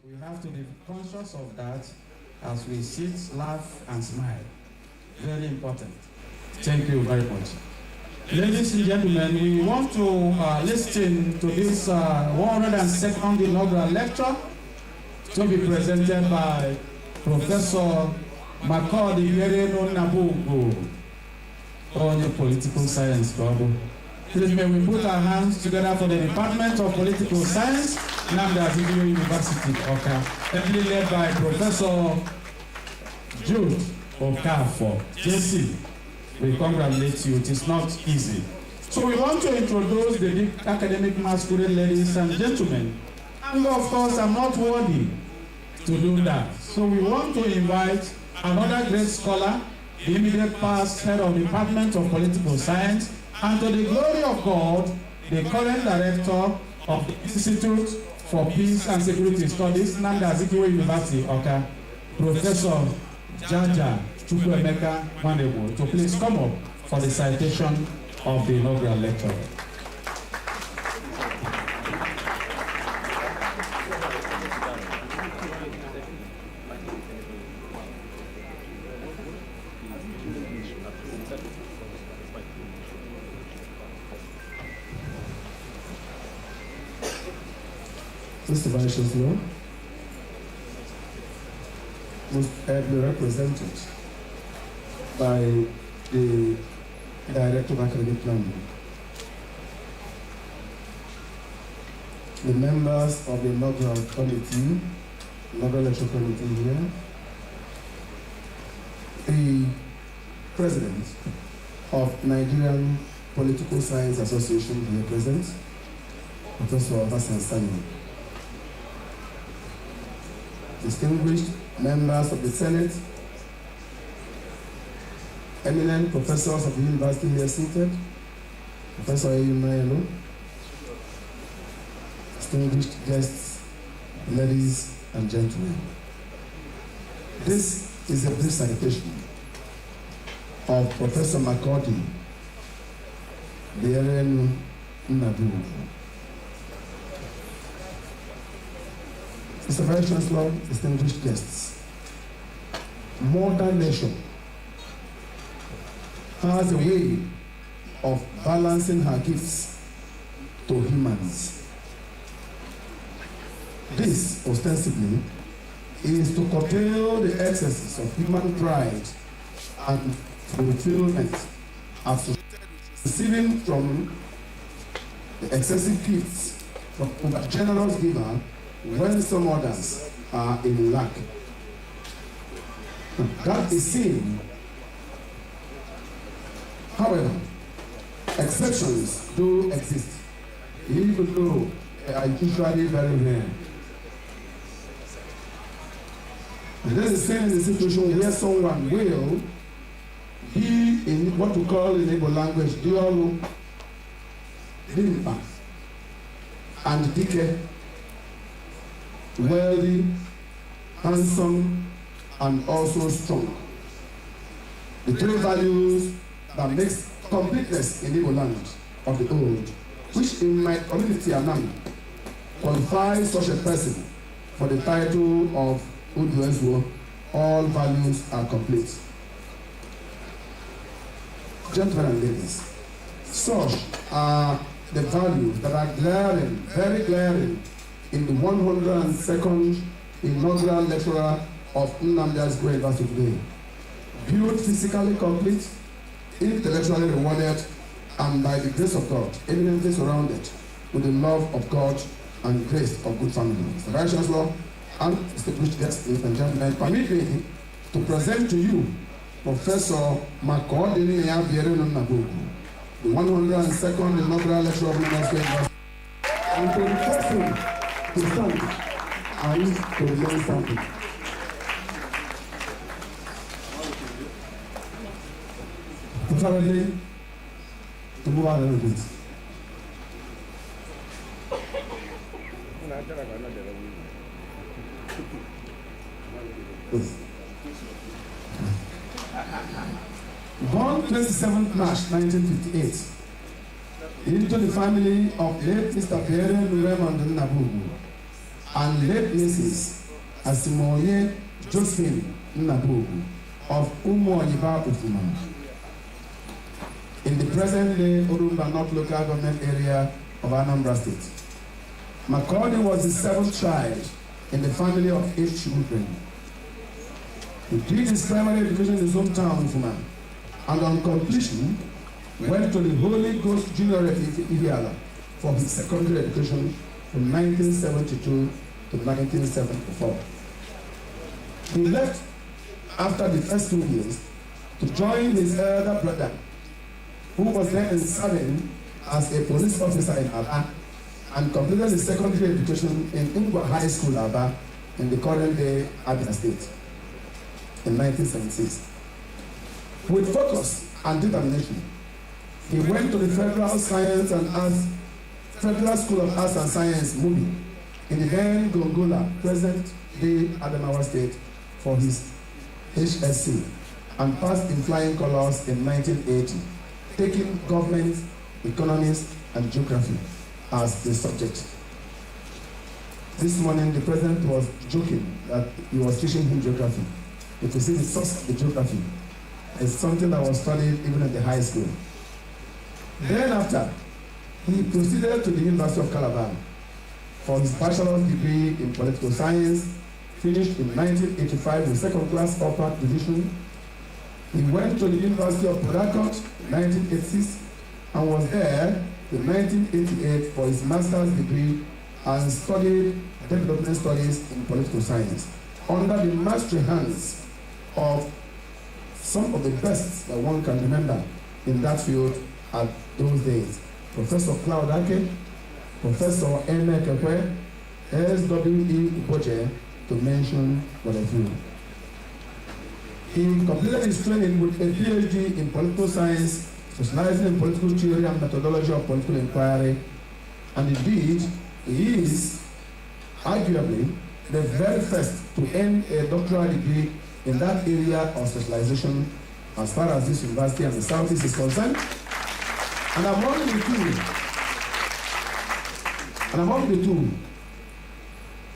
We have to be conscious of that as we sit, laugh, and smile. Very important. Thank you very much. Ladies and gentlemen, we want to listen to this 102nd Inaugural Lecture to be presented by Professor Makodi Biereenu-Nnabugwu on the political science problem. Please may we put our hands together for the Department of Political Science, Nnamdi Azikiwe University, Oka, ably led by Professor Jude Okafor, JC. We congratulate you. It is not easy. So we want to introduce the big academic masquerade, ladies and gentlemen. And of course, I'm not worthy to do that. So we want to invite another great scholar, the immediate past head of the Department of Political Science, and to the glory of God, the current director of the Institute for Peace and Security Studies, Nnamdi Azikiwe University, Oka, Professor Jaja Chukwuemeka Nwanebo, to please come up for the citation of the inaugural lecture. Mr. Vice Chancellor, most ably represented by the Director of Academic Planning, the members of the inaugural committee, inaugural lecture committee here, the President of Nigerian Political Science Association here present, Professor Hassan Sani, distinguished members of the Senate, eminent professors of the university here seated, Professor Eyumayelo, distinguished guests, ladies and gentlemen. This is a brief citation of Professor Makodi Biereenu-Nnabugwu. Mr. Vice Chancellor, distinguished guests, modern nation has a way of balancing her gifts to humans. This, ostensibly, is to curtail the excesses of human pride and fulfillment associated with receiving from the excessive gifts from a generous giver when some others are in lack. That is seen. However, exceptions do exist, even though they are usually very rare. And this is seen in the situation where someone will be in what we call in Igbo language, diolu, limpa, and dike, wealthy, handsome, and also strong. The three values that makes completeness in Igbo land of the old, which in my community Anam qualifies such a person for the title of Uduezwo, all values are complete. Gentlemen and ladies, such are the values that are glaring, very glaring, in the 102nd Inaugural Lecturer of Nnamdi Azikiwe University today. Viewed physically complete, intellectually rewarded, and by the grace of God, eminently surrounded with the love of God and grace of good family. Mr. Vice Chancellor and distinguished guests, ladies and gentlemen, permit me to present to you Professor Makodi Nnia Biereenu-Nnabugwu, the 102nd Inaugural Lecturer of Nnamdi Azikiwe University, and to request him to stand and to remain standing. Preferably to move out a little bit. Born 27th March 1958 into the family of late Mr. Biereenu-Nnabugwu and late Mrs. Asimoye Josephine Nnabugwu of Umuoyiba Ufuma in the present-day Orumba North local government area of Anambra State. Makodi was the seventh child in the family of 8 children. He did his primary education in his hometown, Ufuma, and on completion, went to the Holy Ghost Junior Ihiala for his secondary education from 1972 to 1974. He left after the first 2 years to join his elder brother, who was then serving as a police officer in Aba, and completed his secondary education in Ngwa High School, Aba, in the current-day Abia State in 1976. With focus and determination, he went to the Federal School of Arts and Science, Mubi, in the then Gongola, present-day Adamawa State, for his HSC, and passed in flying colors in 1980, taking government, economics, and geography as the subject. This morning, the president was joking that he was teaching him geography. If you see the source of the geography, it's something that was studied even at the high school. Then after, he proceeded to the University of Calabar for his bachelor's degree in political science, finished in 1985 with second-class upper division. He went to the University of Port Harcourt in 1986 and was there in 1988 for his master's degree and studied development studies in political science under the mastery hands of some of the best that one can remember in that field at those days. Professor Claude Ake, Professor Eme Kekwe, S.W.E. Uboche, to mention but a few. He completed his training with a PhD in political science, specializing in political theory and methodology of political inquiry, and indeed, he is arguably the very first to earn a doctoral degree in that area of specialization as far as this university and the Southeast is concerned. And among the two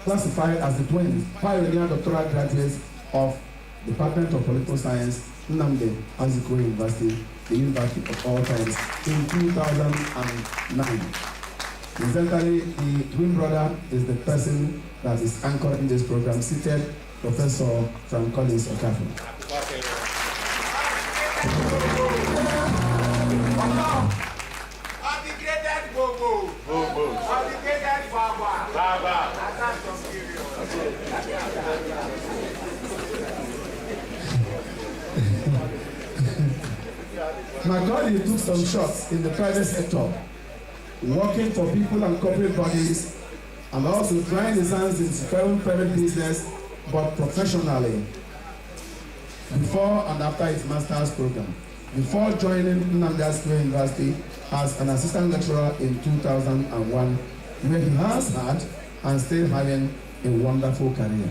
classified as the 20 pioneer doctoral graduates of the Department of Political Science, Nnamdi Azikiwe University, the university of all times, in 2009. Incidentally, the twin brother is the person that is anchored in this program, seated, Professor Frank Collins Okafor. Makodi took some shots in the private sector, working for people and corporate bodies, and also trying his hands in securing private business, but professionally, before and after his master's program, before joining Nnamdi Azikiwe University as an assistant lecturer in 2001, where he has had and still having a wonderful career.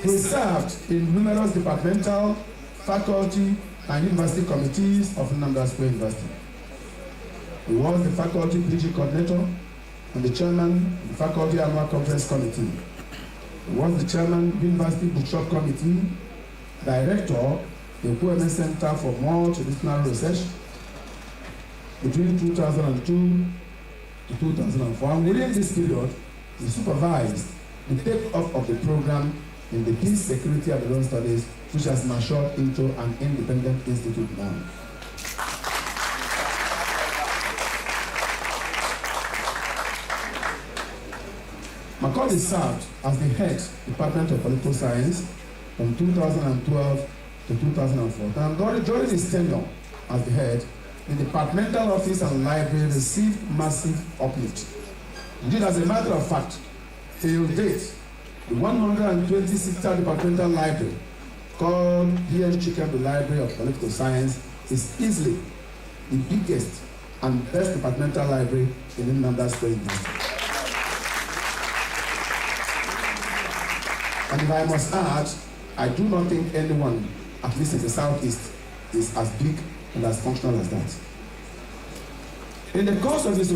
He served in numerous departmental, faculty, and university committees of Nnamdi Azikiwe University. He was the faculty PG coordinator and the chairman of the faculty annual conference committee. He was the chairman of the university bookshop committee, director of the QMS Center for Multidisciplinary Research between 2002 to 2004. And within this period, he supervised the take-up of the program in the Peace, Security, and Development Studies, which has matured into an independent institute now. Makodi served as the head Department of Political Science from 2012 to 2014. And during his tenure as the head, the departmental office and library received massive uplift. Indeed, as a matter of fact, till date, the 126th departmental library, called D.N. Chikembe Library of Political Science, is easily the biggest and best departmental library in Nnamdi Azikiwe University. And if I must add, I do not think anyone, at least in the Southeast, is as big and as functional as that. In the course of this